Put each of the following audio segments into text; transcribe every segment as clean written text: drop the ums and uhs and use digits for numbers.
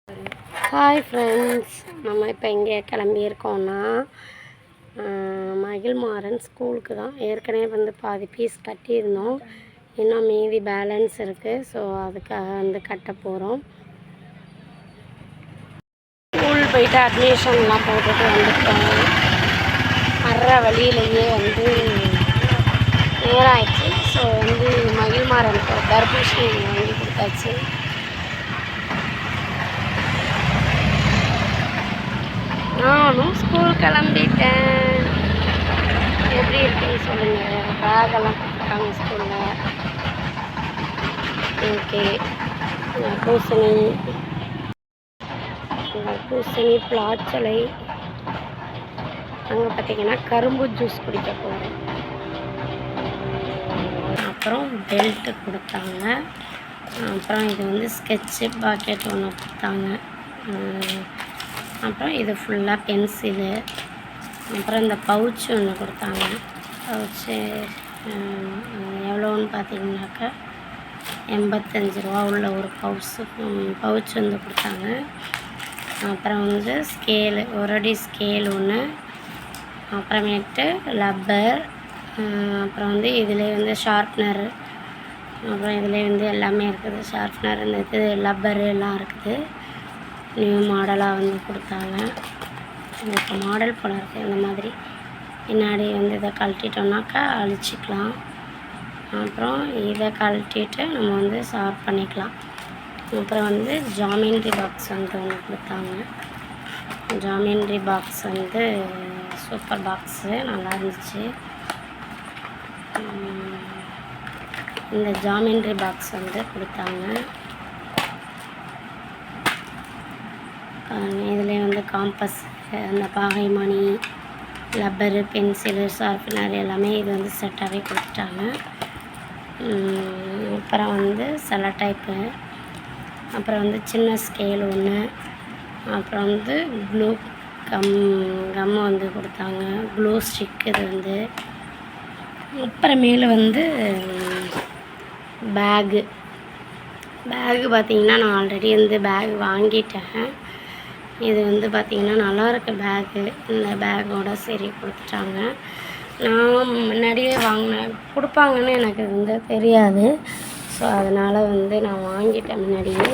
Hi friends, நம்ம இப்போ எங்கே கிளம்பியிருக்கோன்னா மகிழ்மாறன் ஸ்கூலுக்கு தான். ஏற்கனவே வந்து பாதி ஃபீஸ் கட்டியிருந்தோம், இன்னும் மீதி பேலன்ஸ் இருக்குது. ஸோ அதுக்காக வந்து கட்ட போகிறோம். ஸ்கூல் போயிட்டு அட்மிஷன்லாம் போட்டுட்டு வந்துட்டோம். வர்ற வழியிலேயே வந்து நேரம் ஆயிடுச்சு. ஸோ வந்து மகிழ்மாறனுக்கு தர்பூசணி வாங்கி கொடுத்தாச்சு. நானும் ஸ்கூல் கிளம்பிட்டேன். எப்படி இருக்குன்னு சொல்லுங்கள். பேகெல்லாம் கொடுத்துருக்காங்க ஸ்கூலில். ஓகே, பூசணி பிளாச்சலை. அங்கே பார்த்திங்கன்னா கரும்பு ஜூஸ் குடிக்க போகிறோம். அப்புறம் பெல்ட்டு கொடுத்தாங்க. அப்புறம் இது வந்து ஸ்கெட்சு பாக்கெட் ஒன்று கொடுத்தாங்க. அப்புறம் இது ஃபுல்லாக பென்சிலு. அப்புறம் இந்த பவுச்சு ஒன்று கொடுத்தாங்க. பவுச்சு எவ்வளோன்னு பார்த்தீங்கன்னாக்கா 85 ரூபா உள்ள ஒரு பவுச்சு வந்து கொடுத்தாங்க. அப்புறம் வந்து ஸ்கேலு, ஒரு அடி ஸ்கேல் ஒன்று, அப்புறமேட்டு லப்பர், அப்புறம் வந்து இதிலே வந்து ஷார்ப்னர், அப்புறம் இதிலே வந்து எல்லாமே இருக்குது. ஷார்ப்னர், இந்த இது லப்பரு எல்லாம் இருக்குது. நியூ மாடலாக வந்து கொடுத்தாங்க. இப்போ மாடல் போல இருக்குது. இந்த மாதிரி பின்னாடி வந்து இதை கழட்டிட்டோம்னாக்கா அழிச்சிக்கலாம். அப்புறம் இதை கழட்டிட்டு நம்ம வந்து ஷார்ப் பண்ணிக்கலாம். அப்புறம் வந்து ஜாமெண்ட்ரி பாக்ஸ் வந்து ஒன்று கொடுத்தாங்க. ஜாமெண்ட்ரி பாக்ஸ் வந்து சூப்பர் பாக்ஸு, நல்லா இருந்துச்சு. இந்த ஜாமெண்ட்ரி பாக்ஸ் வந்து கொடுத்தாங்க. இதில் வந்து காம்பஸ், அந்த பாகைமணி, லப்பரு, பென்சிலு, ஷார்ப்னர் எல்லாமே இது வந்து செட்டாகவே கொடுத்துட்டாங்க. அப்புறம் வந்து செல டைப்பு, அப்புறம் வந்து சின்ன ஸ்கேல் ஒன்று, அப்புறம் வந்து க்ளூ கம் வந்து கொடுத்தாங்க. க்ளூ ஸ்டிக் இது வந்து. அப்புறமேலு வந்து பேகு பார்த்திங்கன்னா நான் ஆல்ரெடி வந்து பேக் வாங்கிட்டேன். இது வந்து பார்த்திங்கன்னா நல்லாயிருக்கு பேகு. இந்த பேக்கோட சரி கொடுத்துட்டாங்க. நான் முன்னாடியே வாங்கினேன், கொடுப்பாங்கன்னு எனக்கு வந்து தெரியாது. ஸோ அதனால் வந்து நான் வாங்கிட்டேன் முன்னாடியே.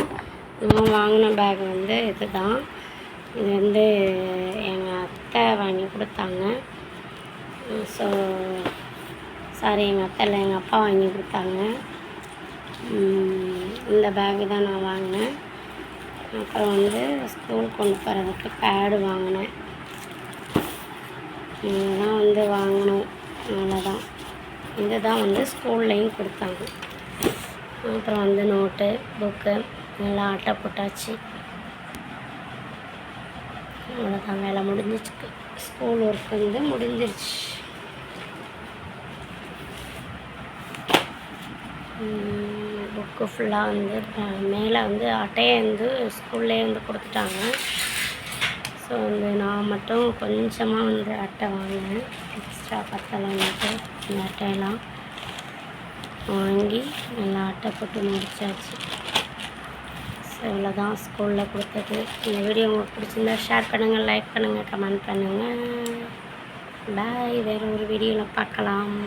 நான் வாங்கின பேக் வந்து இது தான். இது வந்து எங்கள் அத்தை வாங்கி கொடுத்தாங்க. ஸோ சாரி, எங்கள் அத்தை இல்லை, எங்கள் அப்பா வாங்கி கொடுத்தாங்க. இந்த பேகு தான் நான் வாங்கினேன். அப்புறம் வந்து ஸ்கூல் கொண்டு போகிறதுக்கு பேடு வாங்கினேன். இதெல்லாம் வந்து வாங்கினோம், அவ்வளோதான். இதுதான் வந்து ஸ்கூல்லையும் கொடுத்தாங்க. அப்புறம் வந்து நோட்டு, புக்கு எல்லாம் அட்டை போட்டாச்சு. அவ்வளோதான், வேலை முடிஞ்சிச்சு. ஸ்கூல் ஒர்க் வந்து முடிஞ்சிருச்சு. புக்கு ஃபுல்லாக வந்து மேலே வந்து அட்டையை வந்து ஸ்கூல்லே வந்து கொடுத்துட்டாங்க. ஸோ வந்து நான் மட்டும் கொஞ்சமாக வந்து அட்டை வாங்கினேன். எக்ஸ்ட்ரா பத்தலைன்ட்டு இந்த அட்டையெல்லாம் வாங்கி நல்லா அட்டை போட்டு முடிச்சாச்சு. ஸோ இவ்வளோதான் ஸ்கூலில் கொடுத்தது. இந்த வீடியோ உங்களுக்கு பிடிச்சிருந்தா ஷேர் பண்ணுங்கள், லைக் பண்ணுங்கள், கமெண்ட் பண்ணுங்கள். பாய். வேறு ஒரு வீடியோவில் பார்க்கலாம்.